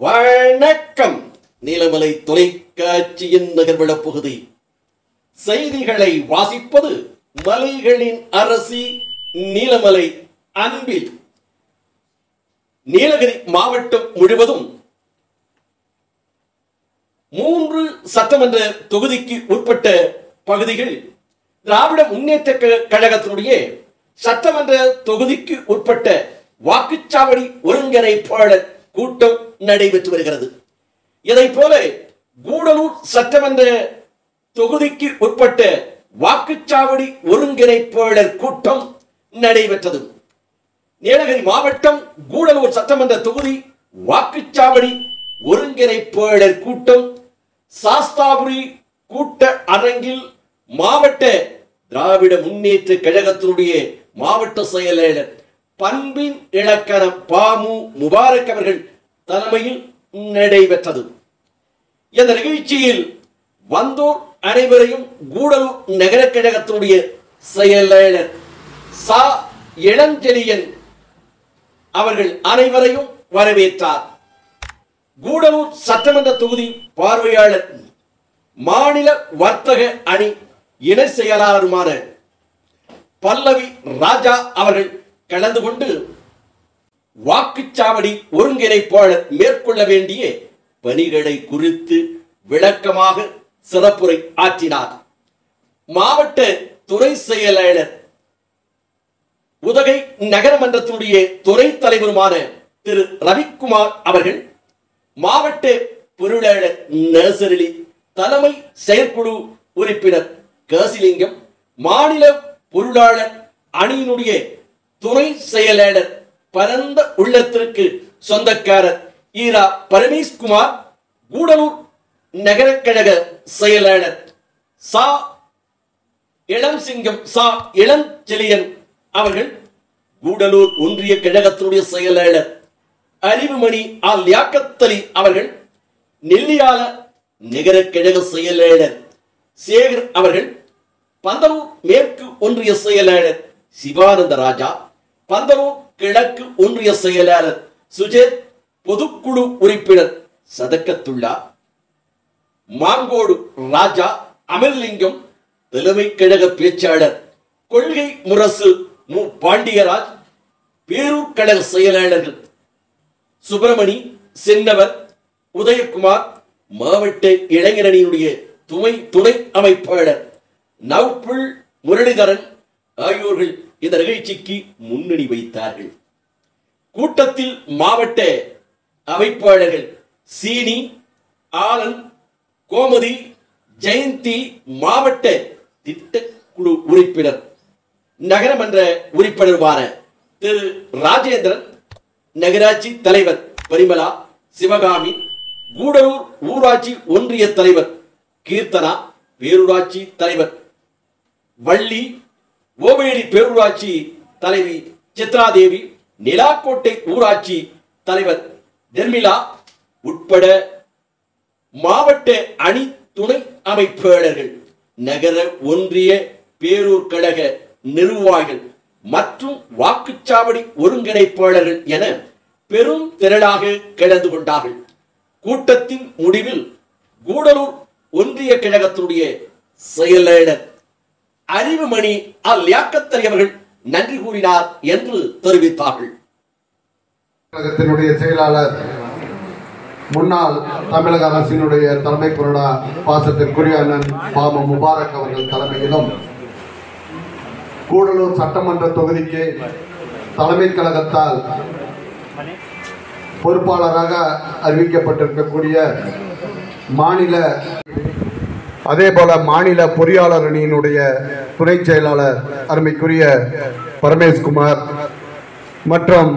வணக்கம். நீலமலை தொலைக்காட்சியின் நகர்வள பகுதி செய்திகளை வாசிப்பது மலைகளின் அரசி நீலமலை அன்பில். நீலகிரி மாவட்டம் முழுவதும் 3 சட்டமன்ற தொகுதிக்கு உட்பட்ட பகுதிகள் திராவிட முன்னேற்ற கழகத்தினுடைய சட்டமன்ற தொகுதிக்கு உட்பட்ட வாக்குச்சாவடி ஒருங்கிணைப்பாளர் கூட்டம் நடைபெற்று வருகிறது. இதை போல கூடலூர் சட்டமன்ற தொகுதிக்கு உட்பட்ட வாக்குச்சாவடி ஒருங்கிணைப்பாளர் கூட்டம் நடைபெற்றது. நீலகிரி மாவட்டம் கூடலூர் சட்டமன்ற தொகுதி வாக்குச்சாவடி ஒருங்கிணைப்பாளர் கூட்டம் சாஸ்தாபுரி கூட்ட அரங்கில் மாவட்ட திராவிட முன்னேற்ற கழகத்தினுடைய மாவட்ட செயலாளர் பண்பின் இலக்கணம் பாமு முபாரக் அவர்கள் தலைமையில் நடைபெற்றது. இந்த நிகழ்ச்சியில் வந்தோர் அனைவரையும் கூடலூர் நகர கழகத்தினுடைய செயலாளர் சா இளஞ்செழியன் அவர்கள் அனைவரையும் வரவேற்றார். கூடலூர் சட்டமன்ற தொகுதி பார்வையாளர் மாநில வர்த்தக அணி இணை செயலாளருமான பல்லவி ராஜா அவர்கள் கலந்து கொண்டு வாக்குச்சாவடி ஒருங்கிணைப்பாளர் மேற்கொள்ள வேண்டிய பணிகளை குறித்து விளக்கமாக சிறப்புரை ஆற்றினார். மாவட்ட துறை செயலாளர் உதகை நகரமன்றத்தினுடைய துறை தலைவருமான திரு ரவிக்குமார் அவர்கள், மாவட்ட பொருளாளர் நர்சரி தலைமை செயற்குழு உறுப்பினர் காசிலிங்கம், மாநில பொருளாளர் அணியினுடைய துணை செயலாளர் பரந்த உள்ளத்திற்கு சொந்தக்காரர் ஈரா பரமேஸ்குமார், கூடலூர் நகர கழக செயலாளர் சா இளம்சிங்கம் சா இளஞ்செழியன் அவர்கள், கூடலூர் ஒன்றிய கழகத்தினுடைய செயலாளர் அறிவுமணி ஆல் யாக்கத்தலி அவர்கள், நெல்லியால நகர கழக செயலாளர் சேகர் அவர்கள், பந்தலூர் மேற்கு ஒன்றிய செயலாளர் சிவானந்த ராஜா, பந்தலூர் கிழக்கு ஒன்றிய செயலாளர் சுஜேத், பொதுக்குழு உறுப்பினர் சதக்கத்துள்ளா, மாங்கோடு ராஜா, அமர்லிங்கம், தலைமை கழக பேச்சாளர் கொள்கை முரசு மு பாண்டியராஜ், பேரூர் கழக செயலாளர்கள் சுப்பிரமணி, சின்னவர், உதயகுமார், மாவட்ட இளைஞரணியினுடைய துணை அமைப்பாளர் நவ்புல் முரளிதரன் ஆகியோர்கள் இந்த நிகழ்ச்சிக்கு முன்னணி வைத்தார்கள். கூட்டத்தில் மாவட்ட அமைப்பாளர்கள் சீனி, ஆனந்த், கோமதி, ஜெயந்தி, மாவட்ட திட்டக்குழு உறுப்பினர் நகரமன்ற உறுப்பினருமான திரு ராஜேந்திரன், நகராட்சி தலைவர் பரிமலா, சிவகாமி, கூடலூர் ஊராட்சி ஒன்றிய தலைவர் கீர்த்தனா, பேரூராட்சி தலைவர் வள்ளி, ஓவேலி பேரூராட்சி தலைவி சித்ராதேவி, நிலாக்கோட்டை ஊராட்சி தலைவர் டெர்மிலா உட்பட மாவட்ட அணி துணை அமைப்பாளர்கள், நகர ஒன்றிய பேரூர் கழக நிர்வாகிகள் மற்றும் வாக்குச்சாவடி ஒருங்கிணைப்பாளர்கள் என பெரும் திரளாக கலந்து கொண்டார்கள். கூட்டத்தின் முடிவில் கூடலூர் ஒன்றிய கழகத்தினுடைய செயலாளர் அறிவுமணி அல் யாக்கத்தலி அவர்கள் நன்றி கூறினார் என்று தெரிவித்தார்கள். கழகத்தினுடைய செயலாளர் முன்னாள் தமிழக அரசினுடைய தலைமை பொருளா பாசத்திற்குரிய அண்ணன் பாமு முபாரக் அவர்கள் தலைமையிலும், கூடலூர் சட்டமன்ற தொகுதிக்கு தலைமை கழகத்தால் பொறுப்பாளராக அறிவிக்கப்பட்டிருக்கக்கூடிய மாநில அதேபோல மாநில பொறியாளர் அணியினுடைய துணை செயலாளர் அருமைக்குரிய பரமேஸ்குமார் மற்றும்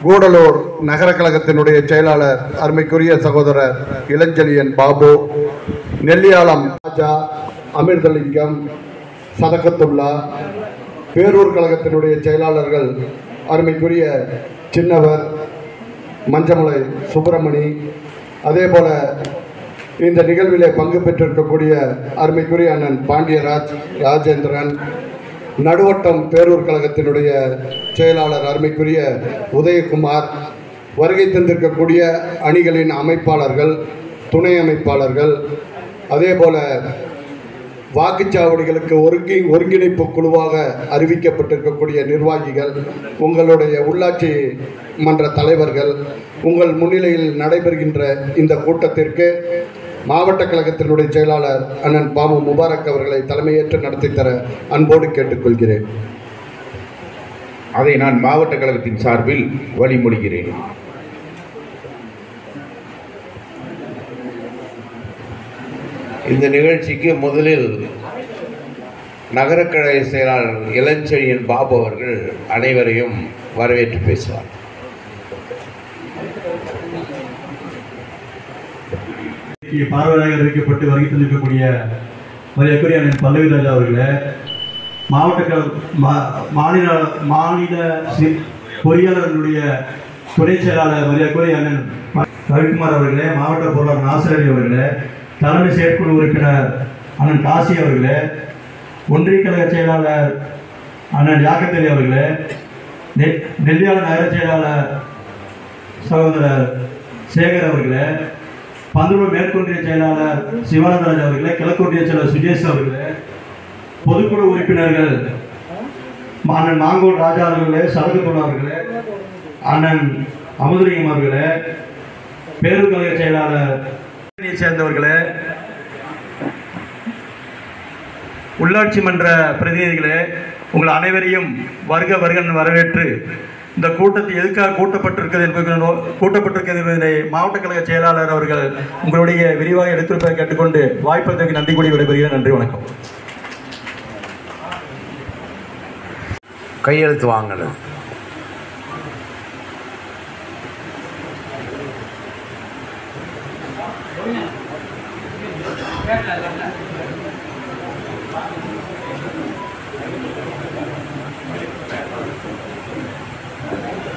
கூடலூர் நகர கழகத்தினுடைய செயலாளர் அருமைக்குரிய சகோதரர் இளஞ்செழியன் பாபு, நெல்லியாலம் ராஜா, அமிர்தலிங்கம், சதக்கத்துள்ளா, பேரூர் கழகத்தினுடைய செயலாளர்கள் அருமைக்குரிய சின்னவர், மஞ்சமலை சுப்பிரமணி, அதேபோல இந்த நிகழ்விலே பங்கு பெற்றிருக்கக்கூடிய அருமைக்குரிய அண்ணன் பாண்டியராஜ், ராஜேந்திரன், நடுவட்டம் பேரூர் கழகத்தினுடைய செயலாளர் அருமைக்குரிய உதயகுமார், வருகை தந்திருக்கக்கூடிய அணிகளின் அமைப்பாளர்கள், துணை அமைப்பாளர்கள், அதேபோல வாக்குச்சாவடிகளுக்கு ஒருங்கிணைப்பு குழுவாக அறிவிக்கப்பட்டிருக்கக்கூடிய நிர்வாகிகள், உங்களுடைய உள்ளாட்சி மன்ற தலைவர்கள், உங்கள் முன்னிலையில் நடைபெறுகின்ற இந்த கூட்டத்திற்கு மாவட்ட கழகத்தினுடைய செயலாளர் அண்ணன் பாமு முபாரக் அவர்களை தலைமையேற்று நடத்தி தர அன்போடு கேட்டுக்கொள்கிறேன். அதை நான் மாவட்ட கழகத்தின் சார்பில் வழிமொழிகிறேன். இந்த நிகழ்ச்சிக்கு முதலில் நகரக்கழக செயலாளர் இளஞ்செழியன் பாபு அவர்கள் அனைவரையும் வரவேற்று பேசுவார். பார்வையாளராக அறிவிக்கப்பட்டு வருகை தந்திருக்கக்கூடிய மரியாதைக்குரிய அண்ணன் பல்லவி ராஜா அவர்களே, மாநில பொறியாளர்களுடைய துணை செயலாளர் மரியாதைக்குரிய அண்ணன் ரவிக்குமார் அவர்களே, மாவட்ட பொருளாளர் நாசர் அலி அவர்களே, தலைமை செயற்குழு உறுப்பினர் அண்ணன் காசி அவர்களே, ஒன்றிய கழக செயலாளர் அண்ணன் யாக்கத்தலி அவர்களே, நெல்லியாள நகர செயலாளர் சகோதரர் சேகர் அவர்களே, பந்தலூர் மேற்கொன்றிய செயலாளர் சிவானந்தராஜ் அவர்களே, கிழக்கொன்றிய செயலாளர் சுஜேஷ் அவர்களே, பொதுக்குழு உறுப்பினர்கள் அண்ணன் மாங்கோல் ராஜா அவர்களே, சரகுத்தோடு அவர்களே, அண்ணன் அமுதலிங்கம் அவர்களே, பேரூர் கழக செயலாளர் சேர்ந்தவர்களே, உள்ளாட்சி மன்ற பிரதிநிதிகளே, உங்கள் அனைவரையும் வருக வருகன் வரவேற்று இந்த கூட்டத்தை எதுக்காக கூட்டப்பட்டிருக்கிறது என்பதை மாவட்ட கழக செயலாளர் அவர்கள் உங்களுடைய விரிவாக எடுத்துரைப்பதை கேட்டுக்கொண்டு வாய்ப்பதற்கு நன்றி கூடி விடைபெறுகிறேன். நன்றி, வணக்கம். கையெழுத்து வாங்கணும்.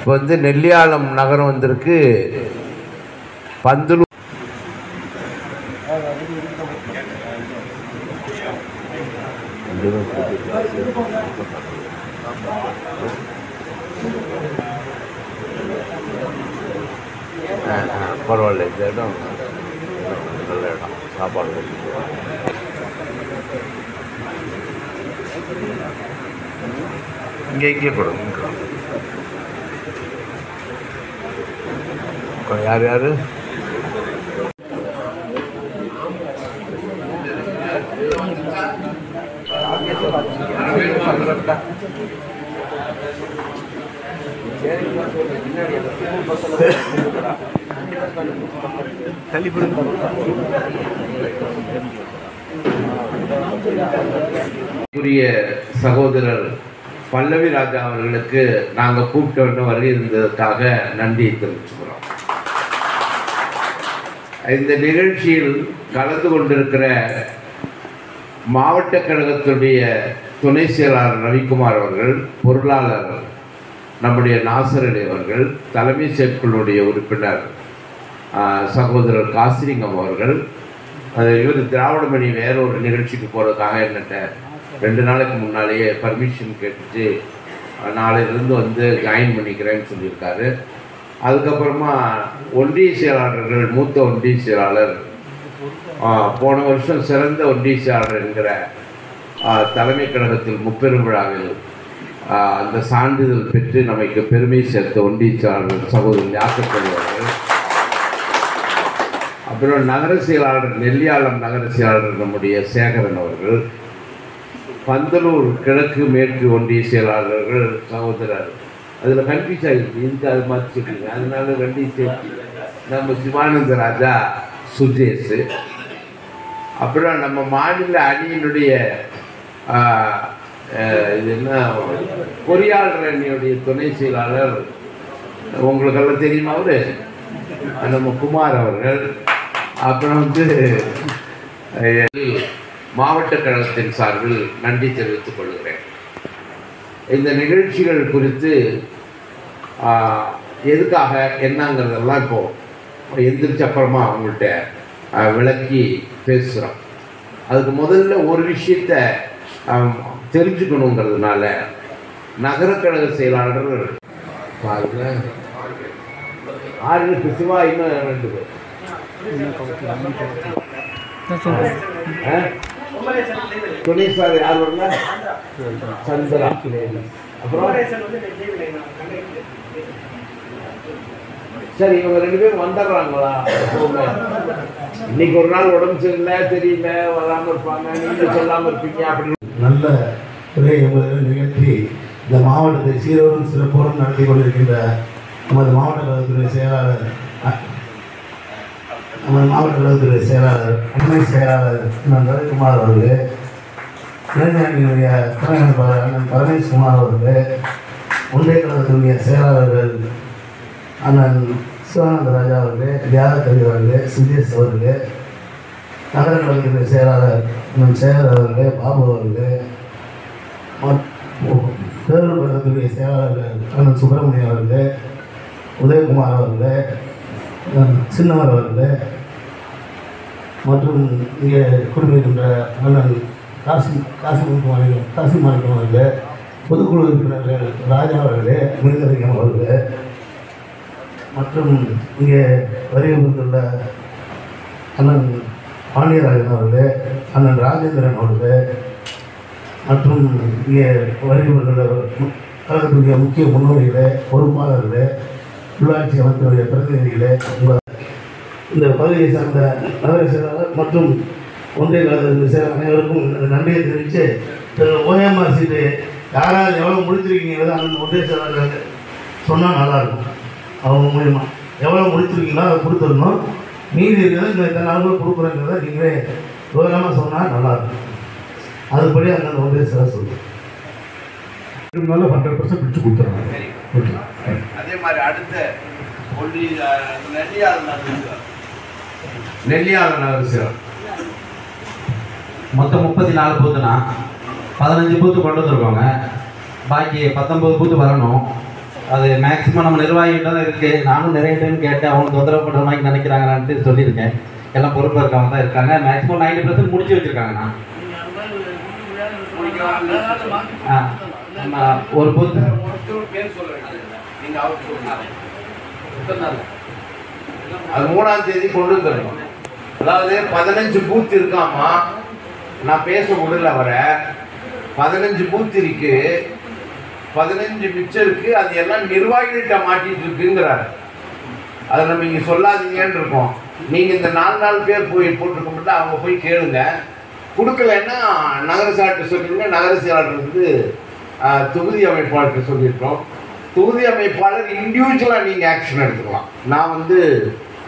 இப்போ நெல்லியாளம் நகரம் வந்திருக்கு. பந்தலூர் பரவாயில்ல, இந்த இடம் நல்ல இடம், சாப்பாடு இங்கே கொடுங்க. யார் யார் சகோதரர் பல்லவி ராஜா அவர்களுக்கு நாங்கள் கூப்பிட்டு வருகை இருந்ததற்காக நன்றியை தெரிவிச்சுக்கிறோம். இந்த நிகழ்ச்சியில் கலந்து கொண்டிருக்கிற மாவட்ட கழகத்துடைய துணை செயலாளர் ரவிக்குமார் அவர்கள், பொருளாளர் நம்முடைய நாசர் அலி அவர்கள், தலைமை செயற்குழுடைய உறுப்பினர் சகோதரர் காசிலிங்கம் அவர்கள், இவர் திராவிடமணி வேற ஒரு நிகழ்ச்சிக்கு போகிறதுக்காக என்னட்ட 2 நாளைக்கு முன்னாலேயே பர்மிஷன் கேட்டுட்டு நாளையிலேருந்து ஜாயின் பண்ணிக்கிறேன்னு சொல்லியிருக்காரு. அதுக்கப்புறமா ஒன்றிய செயலாளர்கள், மூத்த ஒன்றிய செயலாளர், போன வருஷம் சிறந்த ஒன்றிய செயலாளர் என்கிற தலைமை கழகத்தில் முப்பெரும் விழாவில் அந்த சான்றிதழ் பெற்று நமக்கு பெருமை சேர்த்த ஒன்றிய செயலாளர் சகோதரர் யாக்கத்தலி அவர்கள், அப்புறம் நகர செயலாளர் நெல்லியாளம் நகர செயலாளர் நம்முடைய சேகரன் அவர்கள், பந்தலூர் கிழக்கு மேற்கு ஒன்றிய செயலாளர்கள் சகோதரர், அதில் கன்ஃபியூஸ் ஆகிடுச்சு, இந்த அது மாதிரி சொல்லுங்க, அதனால 2 சேர்த்து நம்ம சிவானந்த ராஜா சுஜேஷ், அப்புறம் நம்ம மாநில அணியினுடைய இது என்ன பொறியாளர் அணியுடைய துணை செயலாளர் உங்களுக்கெல்லாம் தெரியுமா அவரு, நம்ம குமார் அவர்கள், அப்புறம் மாவட்ட கழகத்தின் சார்பில் நன்றி தெரிவித்துக் கொள்கிறேன். இந்த நிகழ்ச்சிகள் குறித்து எதுக்காக என்னங்கிறதெல்லாம் இப்போது எந்திரிச்ச அப்புறமா அவங்கள்ட்ட விளக்கி பேசுகிறோம். அதுக்கு முதல்ல ஒரு விஷயத்தை தெரிஞ்சுக்கணுங்கிறதுனால நகர கழக செயலாளர் பாருங்க ஆறுக்கு சிவா இன்னும் 2 பேர். துணை சார் யார் வரல? சந்திரா. அப்புறம் சரி, இவங்க 2 பேரும் வந்துடுறாங்களா? இன்னைக்கு ஒரு நாள் உடம்பு சரியில்லை, தெரியல, வராமல் இருப்பாங்க, நீங்கள் சொல்லாமல் இருப்பீங்க அப்படின்னு நல்ல துறை என்பதை நிகழ்த்தி இந்த மாவட்டத்தை சீரோடும் சிறப்போடும் நடத்தி கொண்டிருக்கின்ற நமது மாவட்ட கழகத்துறை செயலாளர் அண்மை செயலாளர் ரவிக்குமார் அவர்களே, இளைஞரணியினுடைய துணைவேந்தர் அண்ணன் பரமேஸ்குமார் அவர்களே, ஒன்றிய கழகத்தினுடைய செயலாளர்கள் அண்ணன் சிவானந்த ராஜா அவர்களே, தியாகக்கவி அவர்களே, சுதேஷ் அவர்களே, நகர கழகத்தினுடைய செயலாளர் அண்ணன் சேகர் அவர்களே, பாபு அவர்களே, பேரூர் கழகத்துடைய செயலாளர்கள் அண்ணன் சுப்பிரமணியம் அவர்களே, உதயகுமார் அவர்களே, சின்னவர் அவர்களே, மற்றும் இங்கே குடியிருக்கின்ற அண்ணன் காசி மாணிக்கம் அவர்களே, பொதுக்குழு உறுப்பினர்கள் ராஜா அவர்களே, மிருகலிங்கம் அவர்களே, மற்றும் இங்கே வருகின்ற அண்ணன் பாண்டியராஜன் அவர்களே, அண்ணன் ராஜேந்திரன் அவர்களே, மற்றும் இங்கே வருகின்ற கழகத்துடைய முக்கிய முன்னோடிகளே, பொறுப்பாளர்களே, உள்ளாட்சி அமைப்பினுடைய பிரதிநிதிகளே, இந்த பகுதியை சார்ந்த நகர செயலாளர் மற்றும் ஒன்றிய கழகத்தின் செயலாளர் அனைவருக்கும் நன்றியை தெரிவித்து, ஓஎம்ஆர் சீட்டு யாராவது எவ்வளோ முடிச்சிருக்கீங்கிறத அந்த ஒன்றிய செயலாளர் சொன்னால் நல்லாயிருக்கும். அவங்க மூலிமா எவ்வளோ முடிச்சிருக்கீங்களோ அதை கொடுத்துடணும். மீதி இருக்கிறத இந்த இத்தனை நாள் கொடுக்குறேங்கிறத நீங்களே விவரமாக சொன்னால் நல்லாயிருக்கும். அதுபடி அந்தந்த ஒன்றிய செயலாளர் சொல்லுங்கள். 100% பிடிச்சு கொடுத்துறாங்க. அதே மாதிரி அடுத்த நெல்லியாளர் நகர் மொத்தம் 34 பூத்துனா 15 பூத்து கொண்டு வந்துருக்கோங்க. பாக்கி 19 பூத்து வரணும். அது மேக்ஸிமம் நம்ம நிர்வாகிகிட்ட தான் இருக்குது. நானும் நிறைய டைம் கேட்டேன், அவங்க தொந்தரவு பண்ணுற மாதிரி நினைக்கிறாங்களான்ட்டு சொல்லியிருக்கேன். எல்லாம் பொறுப்பாக இருக்கவங்க தான் இருக்காங்க. மேக்ஸிமம் 90% முடிச்சு வச்சுருக்காங்கண்ணா. நம்ம ஒரு பூத்து அது 3ஆம் தேதி கொண்டு வந்துடணும். அதாவது 15 பூத் இருக்காமா, நான் பேச முடியல வர 15 பூத் இருக்கு, 15 மிச்சம் இருக்கு. அது எல்லாம் நிர்வாகிகிட்ட மாட்டிட்டு இருக்குங்கிறாரு. அதை நம்ம இங்கே சொல்லாதீங்கன்னு இருக்கோம். நீங்கள் இந்த 4 பேர் போய் போட்டிருக்க மட்டும் அவங்க போய் கேளுங்க. கொடுக்கலன்னா நகர செயலாளர் சொல்லிடுங்க. நகர செயலாளர் வந்து தொகுதி அமைப்பாளர்கிட்ட சொல்லியிருக்கோம். தொகுதி அமைப்பாளர் இண்டிவிஜுவலாக நீங்கள் ஆக்ஷன் எடுத்துக்கலாம். நான் வந்து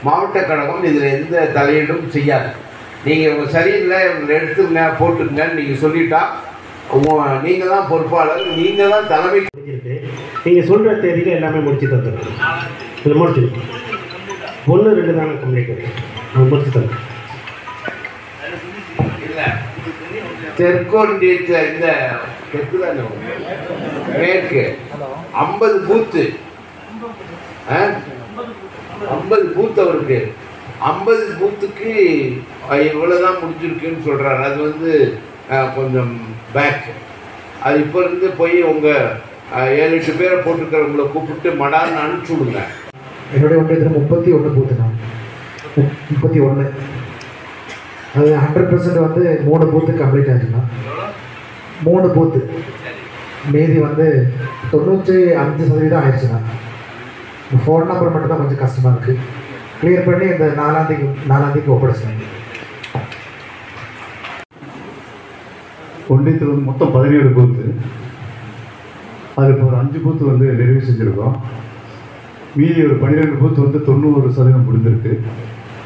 மாவட்ட கழகம் இதில் எந்த தலையீடும் செய்யாது. நீங்கள் இவங்க சரியில்லை, இவங்களை எடுத்துங்க போட்டுங்கன்னு நீங்கள் சொல்லிட்டா நீங்கள் தான் பொறுப்பாளர், நீங்கள் தான் தலைமை. நீங்கள் சொல்கிற தேதியில் எல்லாமே முடிச்சு தந்துடுறோம். இதில் முடிச்சுருக்கோம். 1, 2 தானே கம்யூனிகேட் நான் முடிச்சு தந்தேன். இல்லை தெற்கொண்டிய இந்த தெற்கு தானே மேற்கு 50 பூத்து 50 பூத்து அவருக்கு 50 பூத்துக்கு இவ்வளோதான் முடிஞ்சிருக்குன்னு சொல்கிறாரு. அது வந்து கொஞ்சம் பேக். அது இப்போ இருந்து போய் உங்கள் 7-8 பேரை போட்டுக்கிறவங்கள கூப்பிட்டு மடான்னு அனுப்பிச்சி விடுங்க. என்னுடைய ஒன்றியத்தில் 31 பூத்துண்ணா. 31 அது 100% வந்து 3 பூத்து கம்ப்ளீட் ஆச்சுண்ணா. 3 பூத்து மீதி வந்து 95% ஆயிடுச்சுண்ணா. ஃபோன் நம்பர் மட்டும் தான் கொஞ்சம் கஷ்டமாக இருக்குது. கிளியர் பண்ணி இந்த 4ஆம் தேதிக்கு ஒப்படைச்சினாங்க. ஒன்றியத்தில் வந்து மொத்தம் 17 பூத்து. அது இப்போ ஒரு 5 பூத்து வந்து நிறைவு செஞ்சுருக்கோம். மீதி ஒரு 12 பூத்து வந்து 90% முடிஞ்சிருக்கு.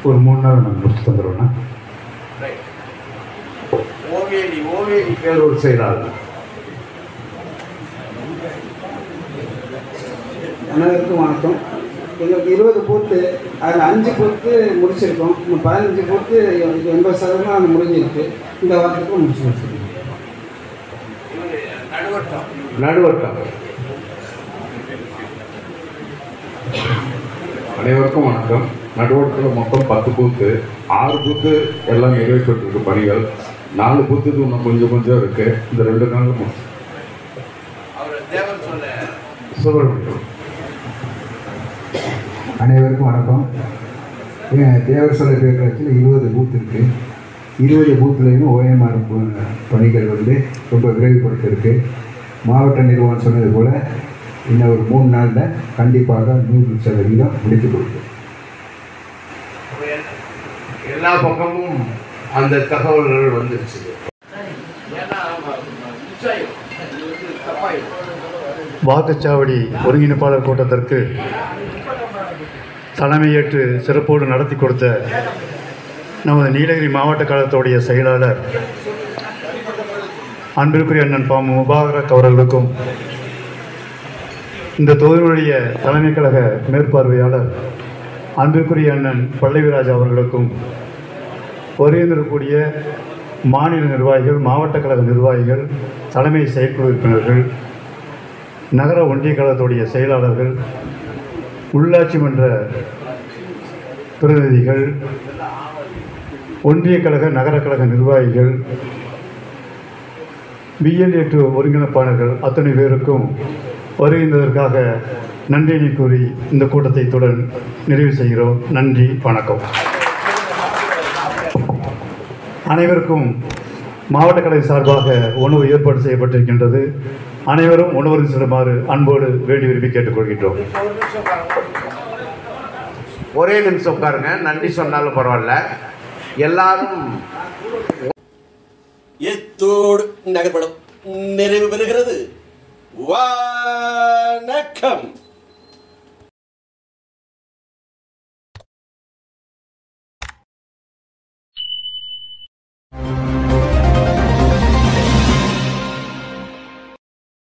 ஒரு 3 நாள் நாங்கள் முடிச்சு தந்துடுவோம்ண்ணா. ஓவேலி பேரூர் செயலாளர். அனைவருக்கும் வணக்கம். எங்களுக்கு 20 பூத்து, அதில் 5 பூத்து முடிச்சிருக்கோம். இன்னும் 15 பூத்து 80% முடிஞ்சிருக்கு. இந்த வாரத்துக்கு முடிச்சு வச்சுருக்கோம். நடுவட்டம். அனைவருக்கும் வணக்கம். நடுவட்டத்தில் மொத்தம் 10 பூத்து, 6 பூத்து எல்லாம் நிறைவேற்றிருக்கு பணிகள். 4 பூத்துக்கு இன்னும் கொஞ்சம் இருக்கு. இந்த 2 நாளும் சுப்பிரமணியம் அனைவருக்கும் வணக்கம். தேவர் சொல்ல பேரூராட்சியில் 20 பூத் இருக்குது. 20 பூத்துலேயும் ஓஎம்ஆர் பணிகள் ரொம்ப விரைவுபடுத்திருக்கு. மாவட்ட நிர்வாகம் சொன்னது போல் இன்னும் ஒரு 3 நாளில் கண்டிப்பாக 100% முடித்து கொடுக்கும். எல்லா பக்கமும் அந்த தகவல்கள் வந்துருச்சு. வாக்குச்சாவடி ஒருங்கிணைப்பாளர் கூட்டத்திற்கு தலைமையேற்று சிறப்போடு நடத்தி கொடுத்த நமது நீலகிரி மாவட்ட கழகத்துடைய செயலாளர் அன்பிற்குரிய அண்ணன் பா முபாரக் அவர்களுக்கும், இந்த தொகுதியுடைய தலைமை கழக மேற்பார்வையாளர் அன்பிற்குரிய அண்ணன் பல்லவிராஜ் அவர்களுக்கும், வருகின்றக்கூடிய மாநில நிர்வாகிகள், மாவட்ட கழக நிர்வாகிகள், தலைமை செயற்குழு உறுப்பினர்கள், நகர ஒன்றிய கழகத்துடைய செயலாளர்கள், உள்ளாட்சி மன்ற பிரதிநிதிகள், ஒன்றிய கழக நகர கழக நிர்வாகிகள், பிஎல்ஏ2 ஒருங்கிணைப்பாளர்கள் அத்தனை பேருக்கும் வருகின்றதற்காக நன்றியை கூறி இந்த கூட்டத்தை இத்துடன் நிறைவு செய்கிறோம். நன்றி, வணக்கம். அனைவருக்கும் மாவட்ட கழக சார்பாக உணவு ஏற்பாடு செய்யப்பட்டிருக்கின்றது. அனைவரும் உணவருந்தி செல்லுமாறு அன்போடு வேண்டி விரும்பி கேட்டுக்கொள்கின்றோம். ஒரே நிமிஷம் உட்காருங்க, நன்றி சொன்னாலும் பரவாயில்ல. எல்லாரும் எத்தோடு நகர்படம் நிறைவு பெறுகிறது. வணக்கம்.